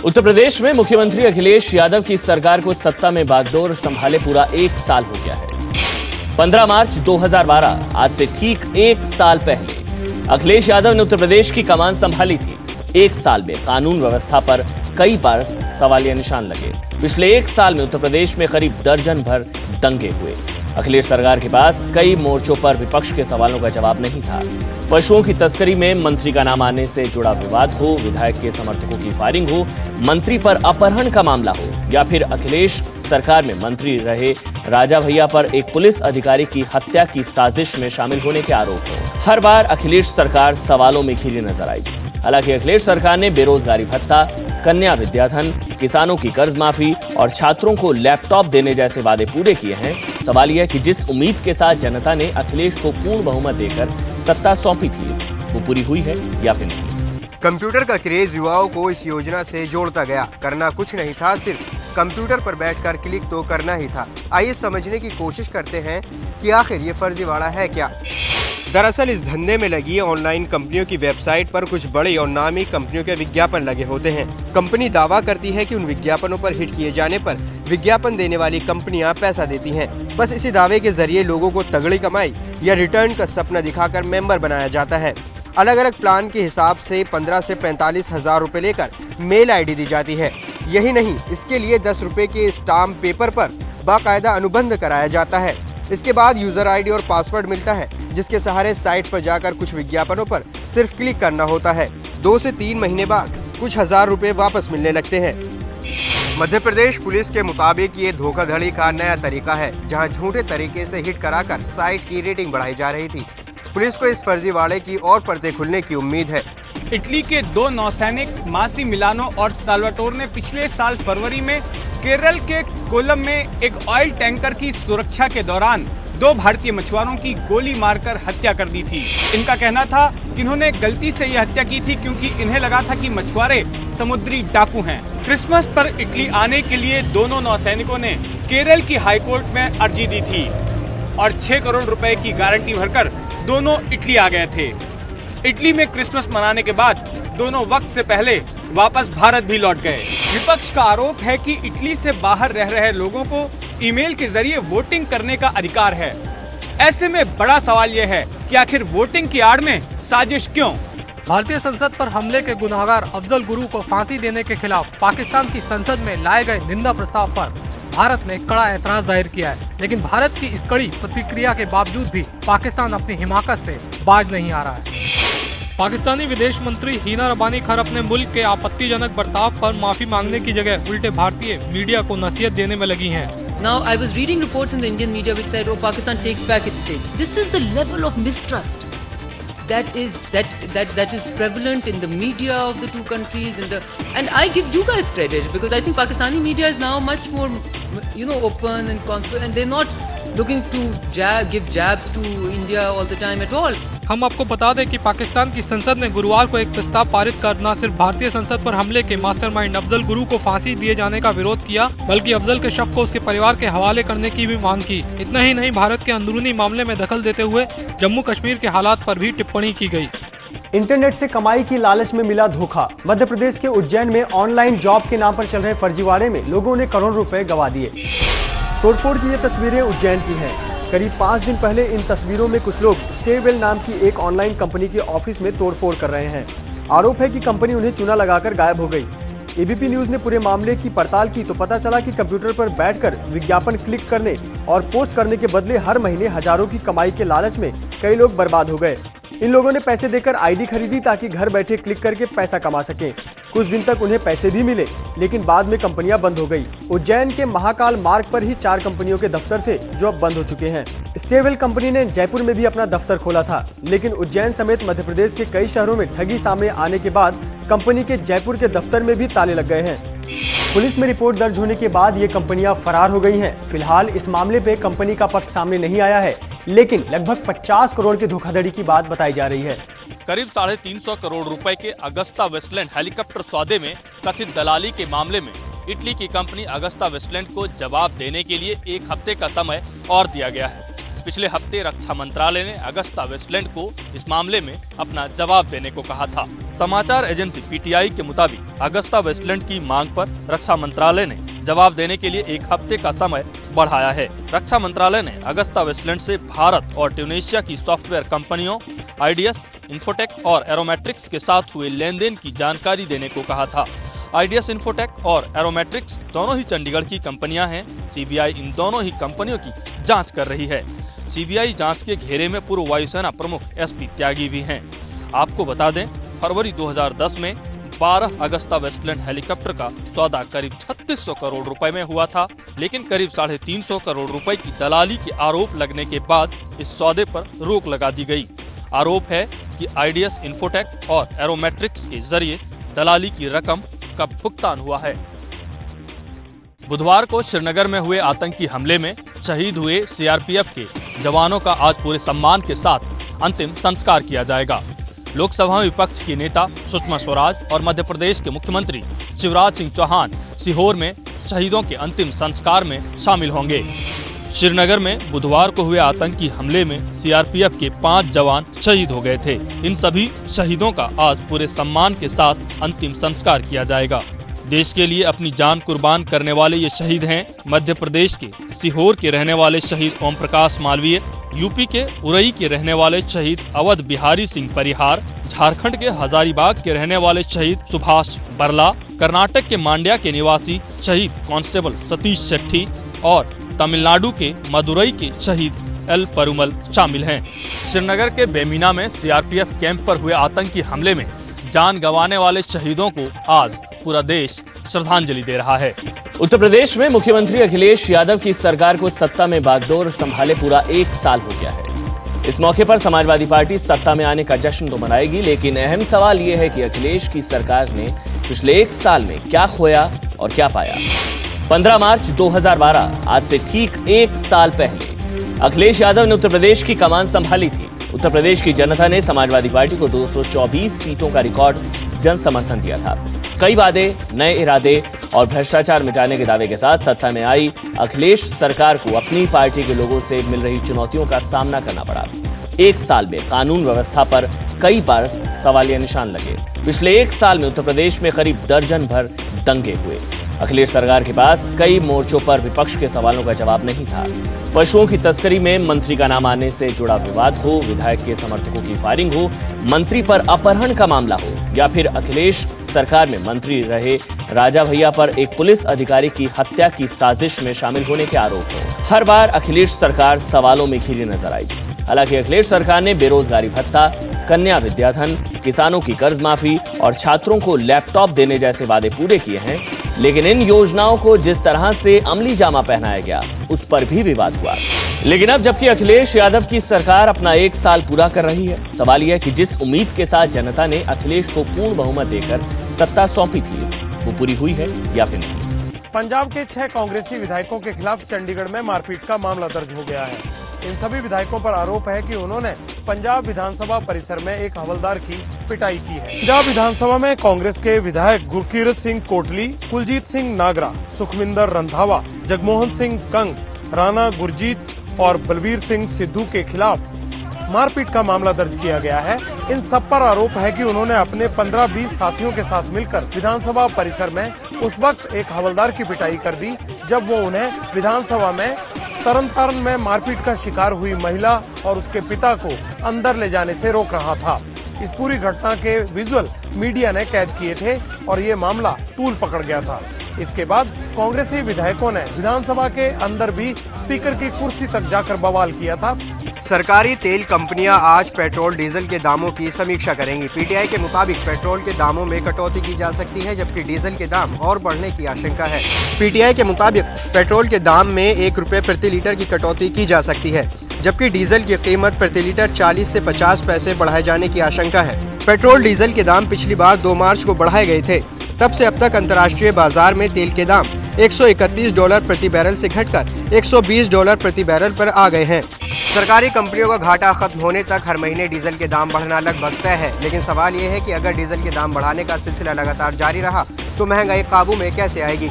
उत्तर प्रदेश में मुख्यमंत्री अखिलेश यादव की सरकार को सत्ता में बागडोर संभाले पूरा 1 साल हो गया है। 15 मार्च 2012, आज से ठीक 1 साल पहले अखिलेश यादव ने उत्तर प्रदेश की कमान संभाली थी। 1 साल में कानून व्यवस्था पर कई बार सवालिया निशान लगे। पिछले 1 साल में उत्तर प्रदेश में करीब दर्जन भर दंगे हुए। अखिलेश सरकार के पास कई मोर्चों पर विपक्ष के सवालों का जवाब नहीं था। पशुओं की तस्करी में मंत्री का नाम आने से जुड़ा विवाद हो, विधायक के समर्थकों की फायरिंग हो, मंत्री पर अपहरण का मामला हो, या फिर अखिलेश सरकार में मंत्री रहे राजा भैया पर एक पुलिस अधिकारी की हत्या की साजिश में शामिल होने के आरोप हो, हर बार अखिलेश सरकार सवालों में घिरी नजर आई। हालांकि अखिलेश सरकार ने बेरोजगारी भत्ता, कन्या विद्याधन, किसानों की कर्ज माफी और छात्रों को लैपटॉप देने जैसे वादे पूरे किए हैं। सवाल यह है कि जिस उम्मीद के साथ जनता ने अखिलेश को पूर्ण बहुमत देकर सत्ता सौंपी थी, वो पूरी हुई है या फिर नहीं। कंप्यूटर का क्रेज युवाओं को इस योजना से जोड़ता गया। करना कुछ नहीं था, सिर्फ कंप्यूटर पर बैठकर क्लिक तो करना ही था। आइए समझने की कोशिश करते हैं कि आखिर ये फर्जीवाड़ा है क्या। दरअसल इस धंधे में लगी ऑनलाइन कंपनियों की वेबसाइट पर कुछ बड़ी और नामी कंपनियों के विज्ञापन लगे होते हैं। कंपनी दावा करती है कि उन विज्ञापनों पर हिट किए जाने पर विज्ञापन देने वाली कंपनियां पैसा देती हैं। बस इसी दावे के जरिए लोगों को तगड़ी कमाई या रिटर्न का सपना दिखाकर मेंबर बनाया जाता है। अलग अलग प्लान के हिसाब से 15 से 45 हजार रुपए लेकर मेल ID दी जाती है। यही नहीं, इसके लिए 10 रुपए के स्टाम्प पेपर पर बाकायदा अनुबंध कराया जाता है। इसके बाद यूजर ID और पासवर्ड मिलता है, जिसके सहारे साइट पर जाकर कुछ विज्ञापनों पर सिर्फ क्लिक करना होता है। 2 से 3 महीने बाद कुछ हजार रुपए वापस मिलने लगते हैं। मध्य प्रदेश पुलिस के मुताबिक ये धोखाधड़ी का नया तरीका है, जहां झूठे तरीके से हिट कराकर साइट की रेटिंग बढ़ाई जा रही थी। पुलिस को इस फर्जीवाड़े की और परतें खुलने की उम्मीद है। इटली के 2 नौसैनिक मासी मिलानो और साल्वाटोर ने पिछले साल फरवरी में केरल के कोलम में एक ऑयल टैंकर की सुरक्षा के दौरान 2 भारतीय मछुआरों की गोली मारकर हत्या कर दी थी। इनका कहना था कि इन्होंने गलती से यह हत्या की थी क्योंकि इन्हें लगा था कि मछुआरे समुद्री डाकू हैं। क्रिसमस पर इटली आने के लिए दोनों नौसैनिकों ने केरल की हाईकोर्ट में अर्जी दी थी और 6 करोड़ रुपए की गारंटी भरकर दोनों इटली आ गए थे। इटली में क्रिसमस मनाने के बाद दोनों वक्त से पहले वापस भारत भी लौट गए। विपक्ष का आरोप है कि इटली से बाहर रह रहे लोगों को ईमेल के जरिए वोटिंग करने का अधिकार है। ऐसे में बड़ा सवाल यह है कि आखिर वोटिंग की आड़ में साजिश क्यों? भारतीय संसद पर हमले के गुनाहगार अफजल गुरु को फांसी देने के खिलाफ पाकिस्तान की संसद में लाए गए निंदा प्रस्ताव पर भारत ने कड़ा ऐतराज जाहिर किया है, लेकिन भारत की इस कड़ी प्रतिक्रिया के बावजूद भी पाकिस्तान अपनी हिमाकत से बाज नहीं आ रहा है। पाकिस्तानी विदेश मंत्री हिना रबानी खैर अपने मुल्क के आपत्तिजनक बर्ताव पर माफी मांगने की जगह उल्टे भारतीय मीडिया को नसीहत देने में लगी हैं। Now I was reading reports in the Indian media which said, "Oh, Pakistan takes back its state." This is the level of mistrust that is prevalent in the media of the two countries. And I give you guys credit because I think Pakistani media is now much more, open and confident. They're not looking to give jabs to India all the time at all. हम आपको बता दें कि पाकिस्तान की संसद ने गुरुवार को एक प्रस्ताव पारित कर न सिर्फ भारतीय संसद पर हमले के मास्टरमाइंड अफजल गुरु को फांसी दिए जाने का विरोध किया, बल्कि अफजल के शव को उसके परिवार के हवाले करने की भी मांग की। इतना ही नहीं, भारत के अंदरूनी मामले में दखल देते हुए जम्मू कश्मीर के हालात पर भी टिप्पणी की गई। इंटरनेट से कमाई की लालच में मिला धोखा। मध्य प्रदेश के उज्जैन में ऑनलाइन जॉब के नाम पर चल रहे फर्जीवाड़े में लोगों ने करोड़ों रुपए गंवा दिए। तोड़फोड़ की ये तस्वीरें उज्जैन की हैं। करीब 5 दिन पहले इन तस्वीरों में कुछ लोग स्टेवेल नाम की एक ऑनलाइन कंपनी के ऑफिस में तोड़फोड़ कर रहे हैं। आरोप है कि कंपनी उन्हें चूना लगाकर गायब हो गई। एबीपी न्यूज ने पूरे मामले की पड़ताल की तो पता चला कि कंप्यूटर पर बैठकर विज्ञापन क्लिक करने और पोस्ट करने के बदले हर महीने हजारों की कमाई के लालच में कई लोग बर्बाद हो गए। इन लोगों ने पैसे देकर ID खरीदी ताकि घर बैठे क्लिक करके पैसा कमा सके। कुछ दिन तक उन्हें पैसे भी मिले, लेकिन बाद में कंपनियां बंद हो गई। उज्जैन के महाकाल मार्ग पर ही 4 कंपनियों के दफ्तर थे जो अब बंद हो चुके हैं। स्टेवेल कंपनी ने जयपुर में भी अपना दफ्तर खोला था, लेकिन उज्जैन समेत मध्य प्रदेश के कई शहरों में ठगी सामने आने के बाद कंपनी के जयपुर के दफ्तर में भी ताले लग गए हैं। पुलिस में रिपोर्ट दर्ज होने के बाद ये कंपनियां फरार हो गई हैं। फिलहाल इस मामले पे कंपनी का पक्ष सामने नहीं आया है, लेकिन लगभग 50 करोड़ की धोखाधड़ी की बात बताई जा रही है। करीब 350 करोड़ रुपए के अगस्ता वेस्टलैंड हेलीकॉप्टर सौदे में कथित दलाली के मामले में इटली की कंपनी अगस्ता वेस्टलैंड को जवाब देने के लिए 1 हफ्ते का समय और दिया गया है। पिछले हफ्ते रक्षा मंत्रालय ने अगस्ता वेस्टलैंड को इस मामले में अपना जवाब देने को कहा था। समाचार एजेंसी पीटीआई के मुताबिक अगस्ता वेस्टलैंड की मांग पर रक्षा मंत्रालय ने जवाब देने के लिए 1 हफ्ते का समय बढ़ाया है। रक्षा मंत्रालय ने अगस्ता वेस्टलैंड से भारत और ट्यूनीशिया की सॉफ्टवेयर कंपनियों आईडीएस, इन्फोटेक और एरोमेट्रिक्स के साथ हुए लेन-देन की जानकारी देने को कहा था। आईडीएस, इन्फोटेक और एरोमेट्रिक्स दोनों ही चंडीगढ़ की कंपनियां हैं। सीबीआई इन दोनों ही कंपनियों की जांच कर रही है। सीबीआई जांच के घेरे में पूर्व वायुसेना प्रमुख एसपी त्यागी भी हैं। आपको बता दें, फरवरी 2010 में 12 अगस्ता वेस्टलैंड हेलीकॉप्टर का सौदा करीब 3600 करोड़ रुपए में हुआ था, लेकिन करीब 350 करोड़ रुपए की दलाली के आरोप लगने के बाद इस सौदे पर रोक लगा दी गई। आरोप है कि आईडीएस, इन्फोटेक और एरोमेट्रिक्स के जरिए दलाली की रकम का भुगतान हुआ है। बुधवार को श्रीनगर में हुए आतंकी हमले में शहीद हुए सीआरपीएफ के जवानों का आज पूरे सम्मान के साथ अंतिम संस्कार किया जाएगा। लोकसभा में विपक्ष की नेता सुषमा स्वराज और मध्य प्रदेश के मुख्यमंत्री शिवराज सिंह चौहान सीहोर में शहीदों के अंतिम संस्कार में शामिल होंगे। श्रीनगर में बुधवार को हुए आतंकी हमले में सीआरपीएफ के 5 जवान शहीद हो गए थे। इन सभी शहीदों का आज पूरे सम्मान के साथ अंतिम संस्कार किया जाएगा। देश के लिए अपनी जान कुर्बान करने वाले ये शहीद हैं मध्य प्रदेश के सीहोर के रहने वाले शहीद ओम प्रकाश मालवीय, यूपी के उरई के रहने वाले शहीद अवध बिहारी सिंह परिहार, झारखंड के हजारीबाग के रहने वाले शहीद सुभाष बरला, कर्नाटक के मांड्या के निवासी शहीद कांस्टेबल सतीश शेट्टी और तमिलनाडु के मदुरई के शहीद एल परुमल शामिल हैं। श्रीनगर के बेमीना में सीआरपीएफ कैंप पर हुए आतंकी हमले में जान गंवाने वाले शहीदों को आज पूरा देश श्रद्धांजलि दे रहा है। उत्तर प्रदेश में मुख्यमंत्री अखिलेश यादव की सरकार को सत्ता में बागडोर संभाले पूरा 1 साल हो गया है। इस मौके पर समाजवादी पार्टी सत्ता में आने का जश्न तो मनाएगी, लेकिन अहम सवाल यह है कि अखिलेश की सरकार ने पिछले 1 साल में क्या खोया और क्या पाया। 15 मार्च 2012, आज से ठीक 1 साल पहले अखिलेश यादव ने उत्तर प्रदेश की कमान संभाली थी। उत्तर प्रदेश की जनता ने समाजवादी पार्टी को 224 सीटों का रिकॉर्ड जन समर्थन दिया था। कई वादे, नए इरादे और भ्रष्टाचार मिटाने के दावे के साथ सत्ता में आई अखिलेश सरकार को अपनी पार्टी के लोगों से मिल रही चुनौतियों का सामना करना पड़ा। 1 साल में कानून व्यवस्था पर कई बार सवालिया निशान लगे। पिछले 1 साल में उत्तर प्रदेश में करीब दर्जन भर दंगे हुए। अखिलेश सरकार के पास कई मोर्चों पर विपक्ष के सवालों का जवाब नहीं था। पशुओं की तस्करी में मंत्री का नाम आने से जुड़ा विवाद हो, विधायक के समर्थकों की फायरिंग हो, मंत्री पर अपहरण का मामला हो या फिर अखिलेश सरकार में मंत्री रहे राजा भैया पर एक पुलिस अधिकारी की हत्या की साजिश में शामिल होने के आरोप हो, हर बार अखिलेश सरकार सवालों में घिरी नजर आई। हालांकि अखिलेश सरकार ने बेरोजगारी भत्ता, कन्या विद्याधन, किसानों की कर्ज माफी और छात्रों को लैपटॉप देने जैसे वादे पूरे किए हैं, लेकिन इन योजनाओं को जिस तरह से अमली जामा पहनाया गया उस पर भी विवाद हुआ। लेकिन अब जबकि अखिलेश यादव की सरकार अपना 1 साल पूरा कर रही है, सवाल यह है कि जिस उम्मीद के साथ जनता ने अखिलेश को पूर्ण बहुमत देकर सत्ता सौंपी थी वो पूरी हुई है या फिर नहीं। पंजाब के 6 कांग्रेसी विधायकों के खिलाफ चंडीगढ़ में मारपीट का मामला दर्ज हो गया है। इन सभी विधायकों पर आरोप है कि उन्होंने पंजाब विधानसभा परिसर में एक हवलदार की पिटाई की है। पंजाब विधानसभा में कांग्रेस के विधायक गुरकीरत सिंह कोटली, कुलजीत सिंह नागरा, सुखविंदर रंधावा, जगमोहन सिंह कंग, राणा गुरजीत और बलवीर सिंह सिद्धू के खिलाफ मारपीट का मामला दर्ज किया गया है। इन सब पर आरोप है कि उन्होंने अपने 15-20 साथियों के साथ मिलकर विधानसभा परिसर में उस वक्त एक हवलदार की पिटाई कर दी जब वो उन्हें विधानसभा में तरन में मारपीट का शिकार हुई महिला और उसके पिता को अंदर ले जाने से रोक रहा था। इस पूरी घटना के विजुअल मीडिया ने कैद किए थे और ये मामला तूल पकड़ गया था। इसके बाद कांग्रेसी विधायकों ने विधानसभा के अंदर भी स्पीकर की कुर्सी तक जाकर बवाल किया था। सरकारी तेल कंपनियां आज पेट्रोल डीजल के दामों की समीक्षा करेंगी। पीटीआई के मुताबिक पेट्रोल के दामों में कटौती की जा सकती है, जबकि डीजल के दाम और बढ़ने की आशंका है। पीटीआई के मुताबिक पेट्रोल के दाम में 1 रुपए प्रति लीटर की कटौती की जा सकती है, जबकि डीजल की कीमत प्रति लीटर 40 से 50 पैसे बढ़ाए जाने की आशंका है। पेट्रोल डीजल के दाम पिछली बार 2 मार्च को बढ़ाए गए थे। तब से अब तक अंतर्राष्ट्रीय बाजार में तेल के दाम $131 प्रति बैरल से घटकर $120 प्रति बैरल पर आ गए हैं। सरकारी कंपनियों का घाटा खत्म होने तक हर महीने डीजल के दाम बढ़ना लगभग तय है, लेकिन सवाल ये है कि अगर डीजल के दाम बढ़ाने का सिलसिला लगातार जारी रहा तो महंगाई काबू में कैसे आएगी।